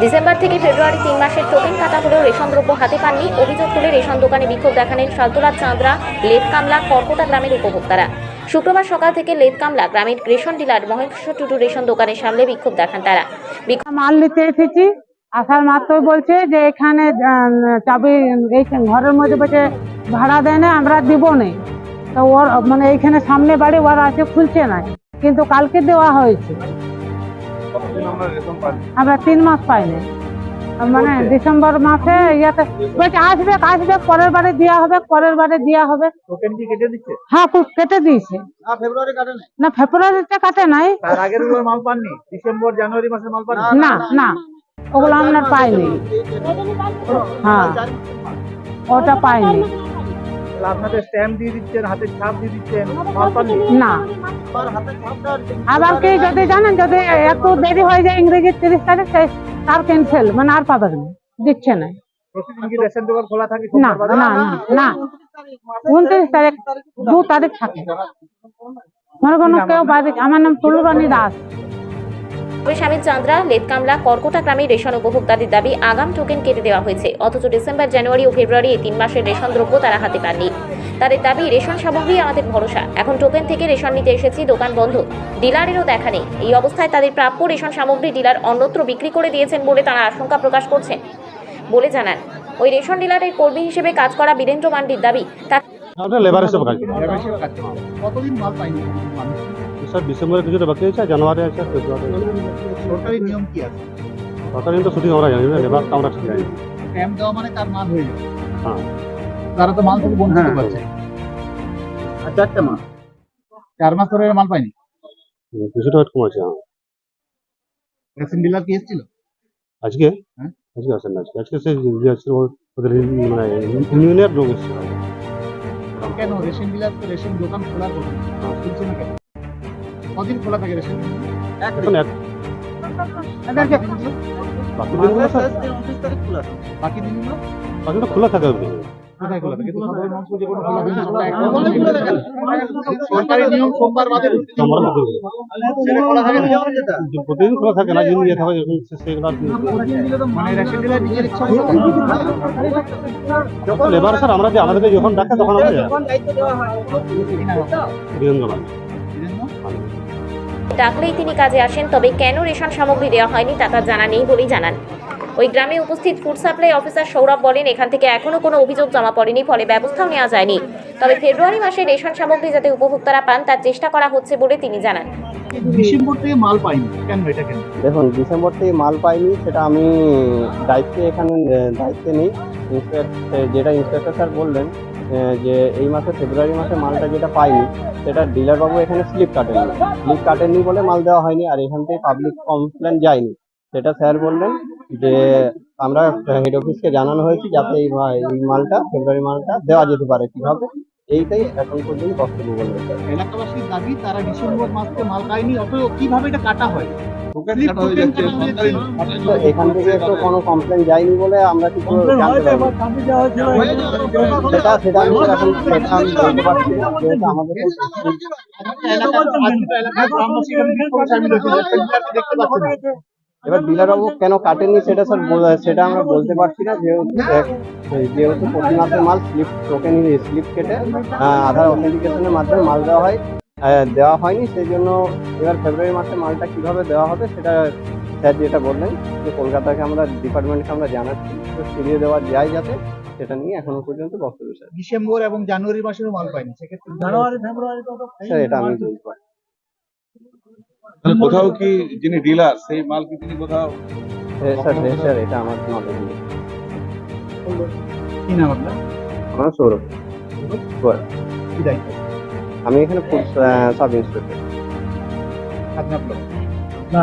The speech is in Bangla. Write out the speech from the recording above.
ডিসেম্বর থেকে ফেব্রুয়ারি 3 মাসের টোকেন কাটা হলেও রেশন দ্রব্য হাতে পাননি। অভিযোগ তুলে রেশন দোকানে বিক্ষোভ দেখালেন সালতোলা, চাঁদরা, লেদকামলা, কর্কটা গ্রামের উপভোক্তারা। শুক্রবার সকাল থেকে লেদকামলা গ্রামের ration dealer Maheshwar Tutu ration দোকানের সামনে বিক্ষোভ দেখান তারা। মাল নিতে এসেছি, আসার মাত্রই বলছে যে এখানে চাবি এই ঘরের মধ্যে বসে ভাড়া দেয় না, আমরা দিব না। তো ওর মানে এইখানে সামনে বাড়ি ওরা আছে, খুলছে না, কিন্তু কালকে দেওয়া হয়েছে। আমরা 3 মাস পাইনি, মানে ডিসেম্বর মাসে ইয়াতে বলছে আসবে আসবে, পরের বারে দেওয়া হবে, পরের বারে দেওয়া হবে। টোকেন কি কেটে দিচ্ছে? হ্যাঁ, কেটে দিয়েছে। ফেব্রুয়ারি কাটে নাই? না, ফেব্রুয়ারিতে কাটে নাই। তার আগের গুলো মাল পাননি? ডিসেম্বর জানুয়ারি মাসের মাল পাননি? না না, ওগুলো আমরা পাইনি। হ্যাঁ, ওটা পাইনি। আপনাদের স্ট্যাম্প দিয়ে দিচ্ছেন, হাতের ছাপ দিয়ে দিচ্ছেন, মাল পাননি? না। আবার কি যদি জানেন, যদি একটু দেরি হয়ে যায় ইংরেজি 30 তারিখ, তার ক্যান্সেল, মানে আর পাবেন না, দিচ্ছে না। প্রতিদিন কি রেশন দোকান খোলা থাকে? না না না, 29 তারিখ 2 তারিখ থাকে। মনে কোনো কেউ বাইরে। আমার নাম তুলুরানী দাস। স্বামী চাঁদরা, লেদকামলা, কর্কটা গ্রামের রেশন উপভোক্তাদের দাবি আগাম টোকেন কেটে দেওয়া হয়েছে, অথচ ডিসেম্বর, জানুয়ারি ও ফেব্রুয়ারি এই 3 মাসের রেশন দ্রব্য তারা হাতে পাননি। তাদের দাবি রেশন সামগ্রী আমাদের ভরসা, এখন টোকেন থেকে রেশন নিতে এসেছি, দোকান বন্ধ, ডিলারেরও দেখা নেই। এই অবস্থায় তাদের প্রাপ্য রেশন সামগ্রী ডিলার অন্যত্র বিক্রি করে দিয়েছেন বলে তারা আশঙ্কা প্রকাশ করছেন বলে জানান। ওই রেশন ডিলারের কর্মী হিসেবে কাজ করা বীরেন্দ্র মান্ডির দাবি, কতদিন মাল পাইনি মানুষ? স্যার ডিসেম্বরে কিছুটা বাকি আছে, জানুয়ারি আছে, ফেব্রুয়ারি। সরকারি নিয়ম কি আছে? সরকারি তো ছুটি আমরা জানি না, লেবার আমরা ঠিক জানি। স্ট্যাম্প দেওয়া মানে তার মাল হয়ে যাবে। হ্যাঁ, তারা তো মাল থেকে বঞ্চিত করছে। আর 4 মাস, 4 মাস ধরে মাল পাইনি। কিছুটা একটু কম আছে। হ্যাঁ, রেশন ডিলার কি এসেছিল আজকে হ্যাঁ? আজকে আসেন না, আজকে সে ওদের মানে ইউনিয়নের লোক এসেছিল। কেন রেশন ডিলার তো রেশন দোকান খোলার কথা, খুলছে না কেন? কদিন খোলা থাকে রেশন? এখন বাকি দিনগুলো বাকি তো খোলা থাকে। কোথায় খোলা থাকে? সাধারণ মানুষ যে কোনো খোলা থাকে সরকারি নিয়ম সোমবার বাদে খোলা থাকে না? প্রতিদিন খোলা থাকে না, যিনি থাকে সেগুলো মানে রেশন ডিলার নিজের ইচ্ছা যখন লেবার স্যার আমরা যে আমাদেরকে যখন ডাকে তখন আমরা যাই। বীরেন্দ্র মান্ডি। ডাকলেই তিনি কাজে আসেন, তবে কেন রেশন সামগ্রী দেওয়া হয়নি তা তার জানা নেই বলেই জানান। ওই গ্রামে উপস্থিত ফুড সাপ্লাই অফিসার সৌরভ বলেন, এখান থেকে এখনো কোনো অভিযোগ জমা পড়েনি, ফলে ব্যবস্থাও নেওয়া যায়নি। তবে ফেব্রুয়ারি মাসে রেশন সামগ্রী যাতে উপভোক্তারা পান তার চেষ্টা করা হচ্ছে বলে তিনি জানান। ডিসেম্বর থেকে মাল পাইনি কেন, এটা কেন? দেখুন, ডিসেম্বর থেকে মাল পাইনি সেটা আমি এখানে দায়িত্বে নেই। যেটা ইন্সপেক্টর স্যার বললেন যে এই মাসে ফেব্রুয়ারি মাসে মালটা যেটা পাইনি সেটা ডিলারবাবু এখানে স্লিপ কাটেননি বলে মাল দেওয়া হয়নি, আর এখান থেকে পাবলিক কমপ্লেন যায়নি। সেটা স্যার বললেন যে আমরা হেড অফিসকে জানানো হয়েছে যাতে এই মালটা ফেব্রুয়ারি মালটা দেওয়া যেতে পারে, কিভাবে এইটাই এখন পর্যন্ত বক্তব্য বলবেন। এলাকাবাসীর দাবি তারা ডিসেম্বর মাসে মাল পায়নি, অথচ কিভাবে এটা কাটা হয়? এখান থেকে তো কোনো কমপ্লেন যায়নি বলে আমরা কিছু জানতে পারবো। সেটা আমি এখন আমি বলতে পারছি না, যেহেতু আমাদের এবার ডিলারবাবু কেন কাটেননি সেটা স্যার সেটা আমরা বলতে পারছি না, যেহেতু প্রতি মাসের মাল স্লিপ কেটে আধার অথেন্টিকেশনের মাধ্যমে মাল দেওয়া হয়নি, সেই জন্য এবার ফেব্রুয়ারি মাসে মালটা কিভাবে দেওয়া হবে সেটা স্যার যেটা বললেন যে কলকাতাকে আমরা ডিপার্টমেন্টকে আমরা জানাচ্ছি, তো ফিরিয়ে দেওয়া যায় যাতে, সেটা নিয়ে এখনো পর্যন্ত বক্তব্য স্যার। ডিসেম্বর এবং জানুয়ারি মাসেরও মাল পাইনি, সেক্ষেত্রে জানুয়ারি ফেব্রুয়ারি স্যার এটা আমি বলতে পারি। কোথাও কি যিনি ডিলার সেই মাল কি তিনি কোথাও? স্যার এটা আমার নলেজ নেই। কি নাম আপনার? আমার সৌরভ। কি দায়িত্ব? আমি এখানে ফুড সাব ইন্সপেক্টর। আপনার না,